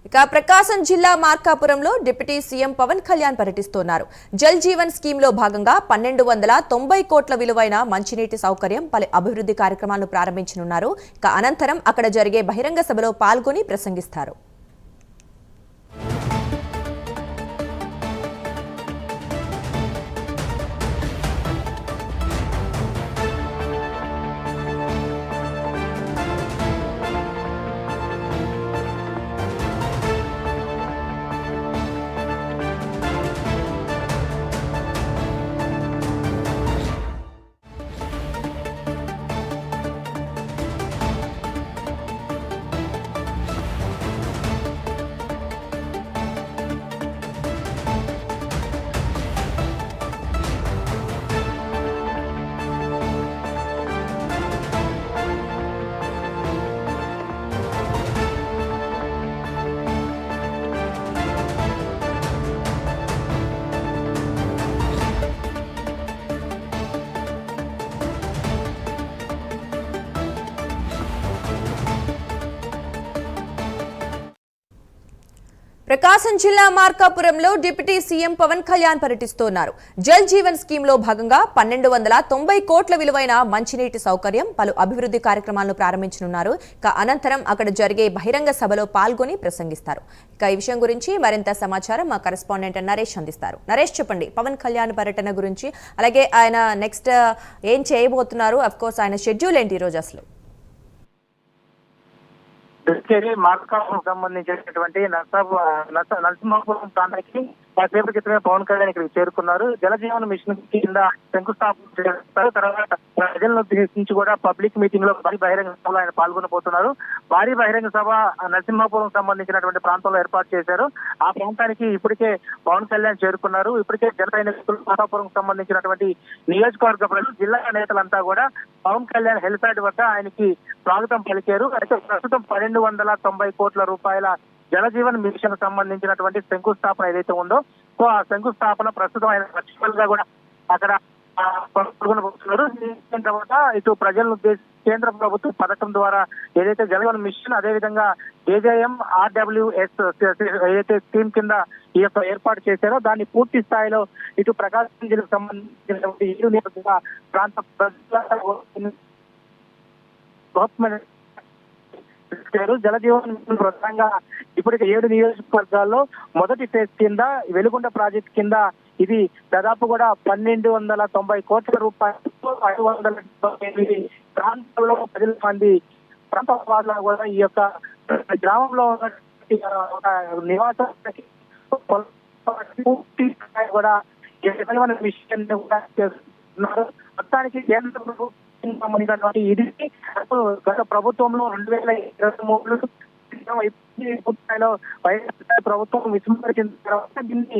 ఇక ప్రకాశం జిల్లా మార్కాపురంలో deputy CM Pawan Kalyan పర్యటిస్తున్నారు. జల్ జీవన్ స్కీమ్ లో భాగంగా 1290 కోట్ల విలువైన మంచినీటి సౌకర్యం పలు అభివృద్ధి కార్యక్రమాలను ప్రారంభించనున్నారు. ఇక అనంతరం అక్కడ జరిగే బహిరంగ సభలో పాల్గొని ప్రసంగిస్తారు. ప్రకాశం జిల్లా మార్కాపురంలో డిప్యూటీ సీఎం పవన్ కళ్యాణ్ పర్యటిస్తున్నారు. జల్ జీవన్ స్కీమ్ లో భాగంగా 1290 కోట్ల విలువైన మంచినీటి సౌకర్యం పలు అభివృద్ధి కార్యక్రమాలను ప్రారంభించనున్నారు. ఇక అనంతరం అక్కడ జరిగే బహిరంగ సభలో పాల్గొని ప్రసంగిస్తారు. ఇక ఈ విషయం గురించి మరింత సమాచారం మా కరెస్పాండెంట్ నరేష్ అందిస్తారు. నరేష్, చెప్పండి, పవన్ కళ్యాణ్ పర్యటన గురించి, అలాగే ఆయన నెక్స్ట్ ఏం చేయబోతున్నారు, అఫ్ కోర్స్ ఆయన షెడ్యూల్ ఏంటి ఈ రోజు అసలు? మార్కాపురం సంబంధించినటువంటి నరసింహాపురం ప్రాంతానికి కాసేపటి క్రితమే పవన్ కళ్యాణ్ ఇక్కడికి చేరుకున్నారు. జలజీవన మిషన్ కింద శంకుస్థాపన చేస్తారు. తర్వాత ప్రజలను ఉద్దేశించి కూడా పబ్లిక్ మీటింగ్ లో భారీ బహిరంగ సభలో ఆయన పాల్గొనబోతున్నారు. భారీ బహిరంగ సభ నరసింహాపురం సంబంధించినటువంటి ప్రాంతంలో ఏర్పాటు చేశారు. ఆ ప్రాంతానికి ఇప్పటికే పవన్ కళ్యాణ్ చేరుకున్నారు. ఇప్పటికే జన సైనికులు మార్కాపురం సంబంధించినటువంటి నియోజకవర్గ ప్రజలు, జిల్లా నేతలంతా కూడా పవన్ కళ్యాణ్ హెలిప్యాడ్ వద్ద ఆయనకి స్వాగతం పలికారు. అయితే ప్రస్తుతం 1290 కోట్ల రూపాయల జలజీవన్ మిషన్ సంబంధించినటువంటి శంకుస్థాపన ఏదైతే ఉందో, సో ఆ శంకుస్థాపన ప్రస్తుతం ఆయన వర్చువల్ గా కూడా అక్కడ పాల్గొనబోతున్నారు. తర్వాత ఇటు ప్రజలను ఉద్దేశించి కేంద్ర ప్రభుత్వ పథకం ద్వారా ఏదైతే జలజీవన్ మిషన్, అదేవిధంగా జేజేఎం ఆర్డబ్ల్యూఎస్ ఏదైతే స్కీమ్ కింద ఈ యొక్క ఏర్పాటు చేశారో దాన్ని పూర్తి స్థాయిలో ఇటు ప్రకాశం జిల్లాకు సంబంధించినటువంటి 7 నియోజకవర్గ ప్రాంత ప్రజల జలజీవన్ ప్రధానంగా ఇప్పటికే 7 నియోజకవర్గాల్లో మొదటి ఫేజ్ కింద వెలుగొండ ప్రాజెక్ట్ కింద ఇది దాదాపు కూడా 1290 కోట్ల రూపాయలతో 578 ప్రాంతాల్లో 10 మంది ప్రాంత వాసులు కూడా ఈ యొక్క గ్రామంలో ఉన్న నివాసానికి పూర్తి కూడా మిషన్ కూడా చేస్తున్నారు. మొత్తానికి కేంద్ర ప్రభుత్వం సంబంధించినటువంటి ఇది గత ప్రభుత్వంలో 2023లో పూర్తిస్థాయిలో వైఎస్ఆర్ ప్రభుత్వం విస్మరించిన తర్వాత దీన్ని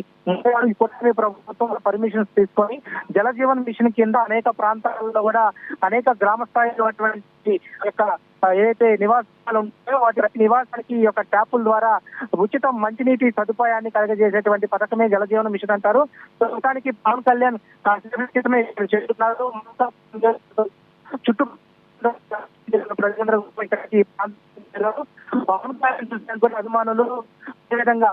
ఇప్పటికే ప్రభుత్వం పర్మిషన్స్ తీసుకొని జలజీవన్ మిషన్ కింద అనేక ప్రాంతాలలో కూడా అనేక గ్రామ స్థాయిలో యొక్క ఏదైతే నివాసాలు ఉంటాయో వాటి ప్రతి నివాసానికి ఈ యొక్క ట్యాపుల ద్వారా ఉచిత మంచినీటి సదుపాయాన్ని కలగజేసేటువంటి పథకమే జలజీవన మిషన్ అంటారు. మొత్తానికి పవన్ కళ్యాణ్ క్రితమే చేస్తున్నారు. చుట్టూ ప్రజలందరూ పవన్ కళ్యాణ్ చూసిన కూడా అభిమానులు, అదేవిధంగా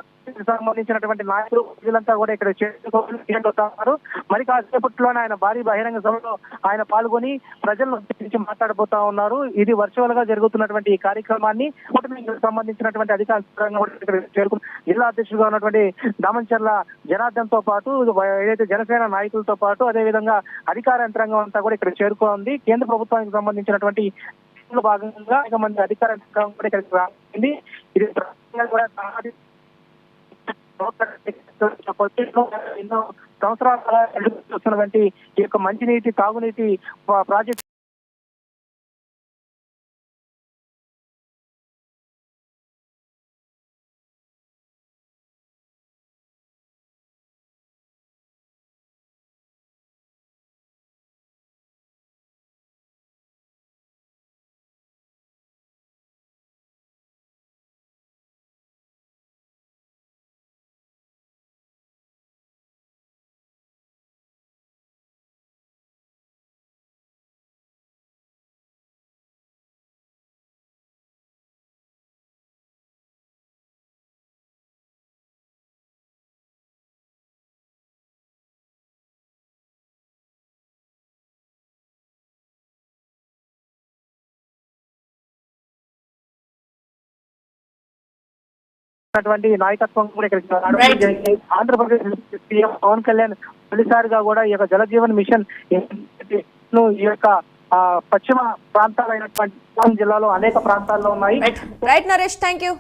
సంబంధించినటువంటి నాయకులు, ప్రజలంతా కూడా ఇక్కడ చేరుకుంటున్నారు. మరి కాసేపట్లోనే ఆయన భారీ బహిరంగ సభలో ఆయన పాల్గొని ప్రజలను ఉద్దేశించి మాట్లాడబోతా ఉన్నారు. ఇది వర్చువల్ గా జరుగుతున్నటువంటి ఈ కార్యక్రమాన్ని సంబంధించినటువంటి అధికారులు చేరుకుని జిల్లా అధ్యక్షుడుగా ఉన్నటువంటి దామంచర్ల జనార్దన్ తో పాటు ఏదైతే జనసేన నాయకులతో పాటు అదేవిధంగా అధికార యంత్రాంగం అంతా కూడా ఇక్కడ చేరుకోంది. కేంద్ర ప్రభుత్వానికి సంబంధించినటువంటి భాగంగా అనేక మంది అధికార యంత్రాంగం కూడా ఇక్కడికి రాయింది. ఇది ఎన్నో సంవత్సరాలుగా చూస్తున్నటువంటి ఈ యొక్క మంచినీటి తాగునీటి ప్రాజెక్ట్ ఉన్నటువంటి నాయకత్వం కూడా ఇక్కడికి రావడం జరిగింది. ఆంధ్రప్రదేశ్ సీఎం పవన్ కళ్యాణ్ తొలిసారిగా కూడా ఈ యొక్క జలజీవన్ మిషన్ ఈ యొక్క పశ్చిమ ప్రాంతాలైనటువంటి జిల్లాలో అనేక ప్రాంతాల్లో ఉన్నాయి. Right Naresh, thank you.